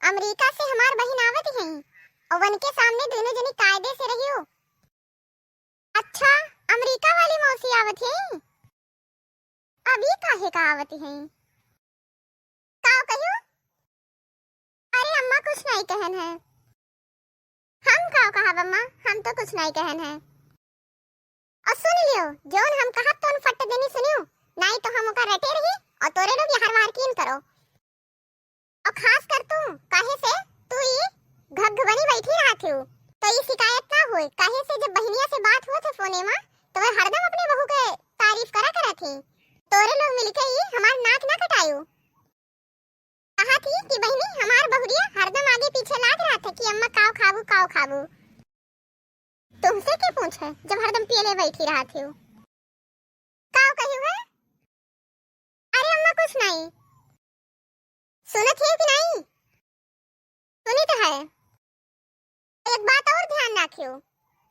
America से हमार बहिन आवत है और वन के सामने दोनों जनी कायदे से रहियो। अच्छा, अमेरिका वाली मौसी आवत है, अभी काहे का आवत है? का कहियो? अरे अम्मा कुछ नहीं कहन है। हम का कहब अम्मा, हम तो कुछ नहीं कहन है। और सुन लियो, जोन हम कहब तो फट देनी सुनियो, नहीं तो हम ओका रटे रही और तोरे लोग यहां बाहर कीन करो। और खास कर तू काहे से तू ये घगघबनी बैठी रहा थी तो ये शिकायत ना होए, काहे से जब बहनिया से बात हुआ था फोने में तो वह हरदम अपने बहू के तारीफ करा थी। तोरे लोग मिलके ये हमार नाक ना कटायो। कहा थी कि बहनी हमार बहुरिया हरदम आगे पीछे लाग रहा था कि अम्मा काव खाबू। तुमसे क्या पूछे जब हरदम पियले बैठी रहा थी? काव कहियो है? अरे अम्मा कुछ नहीं। सुनत है कि नहीं? सुनी तो है। एक बात और ध्यान रखियो,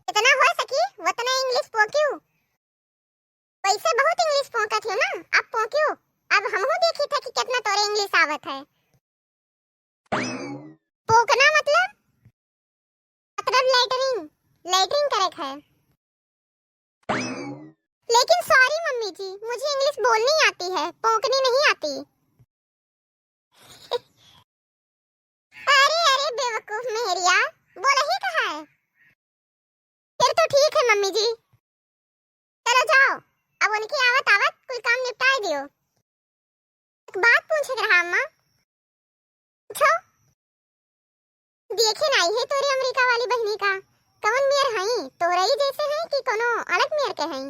इतना हो सकी उतना इंग्लिश पोकियो। वैसे बहुत इंग्लिश पोका थी ना, अब पोकियो। अब हमहू देखी था कि कितना तोरे इंग्लिश आवत है। पोकना मतलब लेटरिंग करे है। लेकिन सॉरी मम्मी जी, मुझे इंग्लिश बोलनी आती है, पोकनी नहीं आती। अरे अरे बेवकूफ मेहरिया, बोला ही कहा है। फिर तो ठीक है मम्मी जी, चलो जाओ, अब उनकी आवत कोई काम निपटाए दियो। एक बात पूछे रहा अम्मा। पूछो। देखे नहीं है तोरे अमेरिका वाली बहनी का कौन मेयर हई, तोरे ही जैसे हैं कि कोनो अलग मेयर के हई?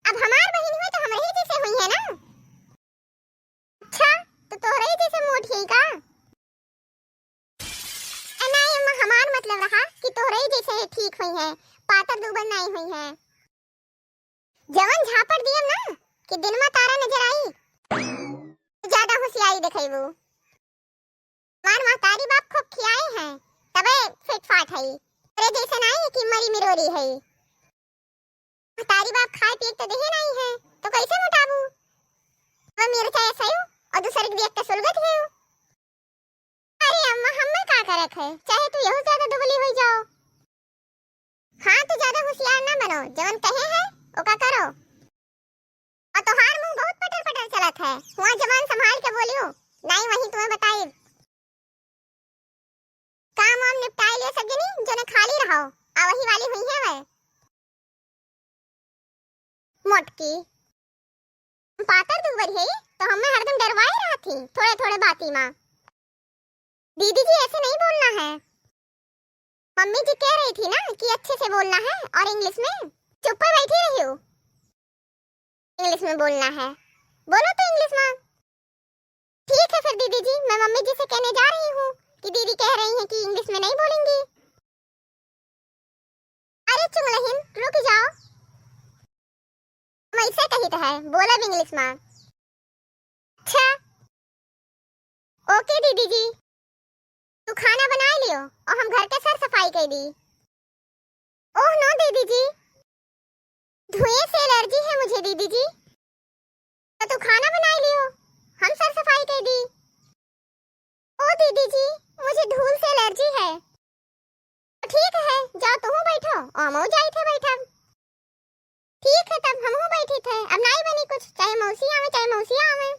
अब हमार बहन हुई तो हमरे ही जैसे हुई है ना। अच्छा, तो तोरे ही जैसे मोटी है का? नहीं अम्मा, हमार मतलब रहा कि तोरे ही जैसे ठीक हुई है, पातर दुबन नहीं हुई है। जवन झापड़ दियम ना कि दिन में तारा नजर आई, ज्यादा होशियारी दिखाइबू। मार महतारी बाप खूब खियाए हैं तबे फिट फाट है, अरे जैसे नहीं कि मरी मिरोरी है। महतारी बाप खाए पिए तो देहे नहीं है तो कैसे मोटाबू? वो मेरे चाहे सही और दूसरे के देख के सुलगत है। अरे अम्मा, हम में का करक है, चाहे तू यहू ज्यादा दुबली हो जाओ। हाँ तो ज्यादा होशियार ना बनो, जवन कहे है ओका करो। और तोहार मुंह बहुत पटर पटर चलत है, वहां जवान संभाल के बोलियो, नहीं वही तुम्हें बताई। काम वाम निपटाए ले सब जनी, जने खाली रहो, आ वही वाली हुई है वे मोटकी। पातर दुबर है तो हमें हरदम डरवाए रहा थी थोड़े थोड़े बाती मां। दीदी जी ऐसे नहीं बोलना है, मम्मी जी कह रही थी ना कि अच्छे से बोलना है और इंग्लिश में। चुप पर बैठी रही हो, इंग्लिश में बोलना है, बोलो तो इंग्लिश में। ठीक है फिर दीदी जी, मैं मम्मी जी से कहने जा रही हूँ कि दीदी कह रही हैं कि इंग्लिश में नहीं बोलेंगी। अरे चुगलहिन, रुक जाओ, मैं इसे कही तो है, बोला भी इंग्लिश में। अच्छा ओके दीदी जी, तू खाना बना लियो और हम घर के सर सफाई कर दी। ओह नो दीदी जी, धुएं से एलर्जी है मुझे दीदी जी। तो तू खाना बना लियो, हम सर सफाई कर दी। ओ दीदी जी, मुझे धूल से एलर्जी है। तो ठीक है, जाओ तुम बैठो और हम जाई थे बैठा। ठीक है तब हम बैठी थे, अब नहीं बनी कुछ, चाहे मौसी आवे।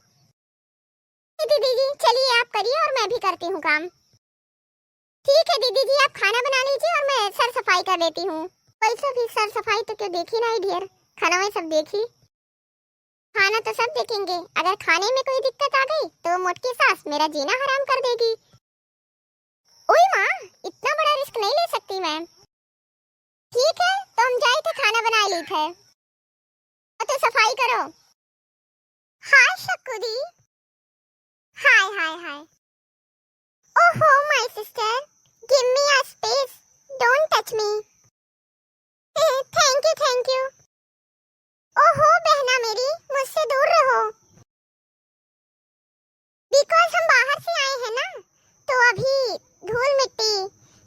दीदी जी चलिए आप करिए और मैं भी करती हूँ काम। ठीक है दीदी जी, आप खाना बना लीजिए और मैं सर सफाई कर लेती हूँ। वैसे भी सर सफाई तो क्या देखी नहीं ढेर, खाना में सब देखी। खाना तो सब देखेंगे, अगर खाने में कोई दिक्कत आ गई तो मोटकी सास मेरा जीना हराम कर देगी। ओए माँ, इतना बड़ा रिस्क नहीं ले सकती मैं। ठीक है तो हम जाए थे खाना बना ली थे, तो सफाई करो। हाय शक्कू दी, हाय। ओहो my sister, give me a space, don't touch me. Thank you. ओहो बहना मेरी, मुझसे दूर रहो। बिकॉज़ हम बाहर से आए हैं ना, तो अभी धूल मिट्टी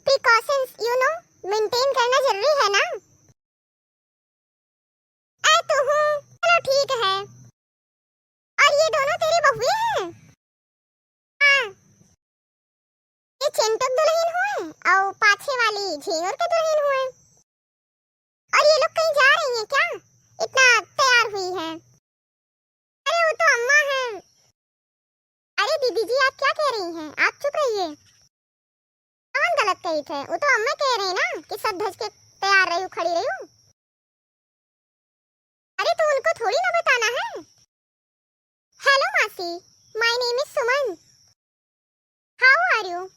प्रिकॉशंस मेंटेन करना जरूरी है ना। तो हूँ, चलो ठीक है। और ये दोनों तेरी बहुएं हैं? हाँ। चिंटू दुल्हन हुए और पाछे वाली झींगुर के दुल्हन हुए। और ये लोग कहीं जा रही हैं क्या? इतना तैयार हुई है। अरे वो तो अम्मा है। अरे दीदी जी आप क्या कह रही हैं? आप चुप रहिए। कौन गलत कही थे? वो तो अम्मा कह रही है ना कि सब धज के तैयार रही हूँ, खड़ी रही हूँ। अरे तो उनको थोड़ी ना बताना है। हेलो मासी, my name is Suman. How are you?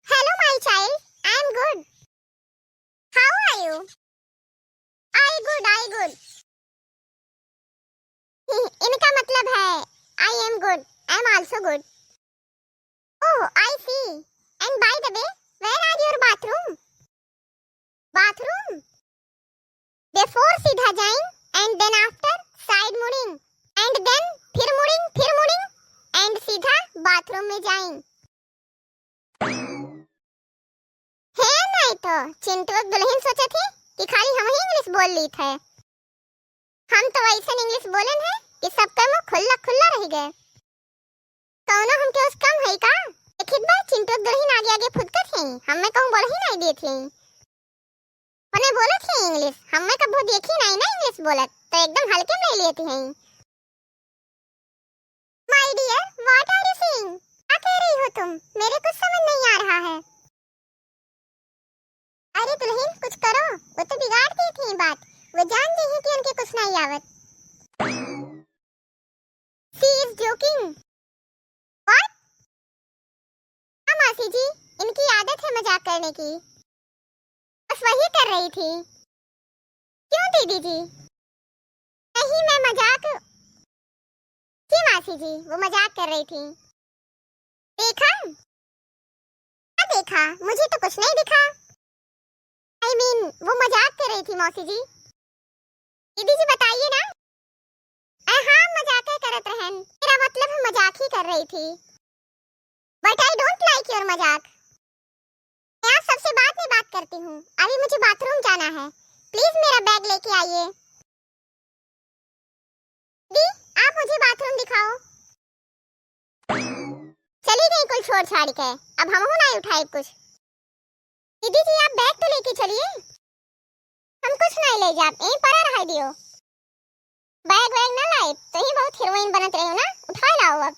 Hello my child, I am good. How are you? I good, I good. इनका मतलब है I am good, I am also good. Oh I see. And by the way, where are your bathroom? Bathroom before सीधा जाइंग and then after side मुड़िंग and then फिर मुड़िंग and सीधा bathroom में जाइंग। है नहीं तो चिंटू दुल्हन सोचे थे कि खाली हम ही इंग्लिश बोल ली थे। हम तो ऐसा इंग्लिश बोलन है कि सबका मुंह खुला खुला रह गए। कौनो हमके उस कम है का? एक बार चिंटू दुल्हन आगे आगे फुदकत है, हमें कहूं बोल ही नहीं दी थी। उन्हें बोले थे इंग्लिश, हमें कभी देखी नहीं ना इंग्लिश बोलत, तो एकदम हल्के में ले लेती हैं। My dear, what are you saying? क्या कह रही हो तुम? मेरे कुछ समझ नहीं आ रहा है। अरे दुल्हन कुछ करो, वो तो बिगाड़ दी थी बात। वो जान गई है कि उनके कुछ नहीं आवत। She is joking. व्हाट? हाँ मासी जी, इनकी आदत है मजाक करने की। बस वही कर रही थी। क्यों दीदी जी? नहीं मैं मजाक। जी मासी जी, वो मजाक कर रही थी। देखा? क्या देखा? मुझे तो कुछ नहीं दिखा। I mean, वो मजाक कर रही थी मौसी जी। दीदी जी बताइए ना। हाँ मजाक ही करत रहन, मेरा मतलब है मजाक ही कर रही थी। But I don't like your मजाक। मैं आप सबसे बाद में बात करती हूँ, अभी मुझे बाथरूम जाना है। प्लीज मेरा बैग लेके आइए। दी आप मुझे बाथरूम दिखाओ। चली गई कुल छोड़ छाड़ के, अब हम नहीं उठाए कुछ। दीदी जी आप बैग तो लेके चलिए। हम कुछ नहीं ले जाब, यहीं पर रह दियो। बैग वैग ना लाए तो ही बहुत हीरोइन बनत रही हो ना, उठा लाओ अब।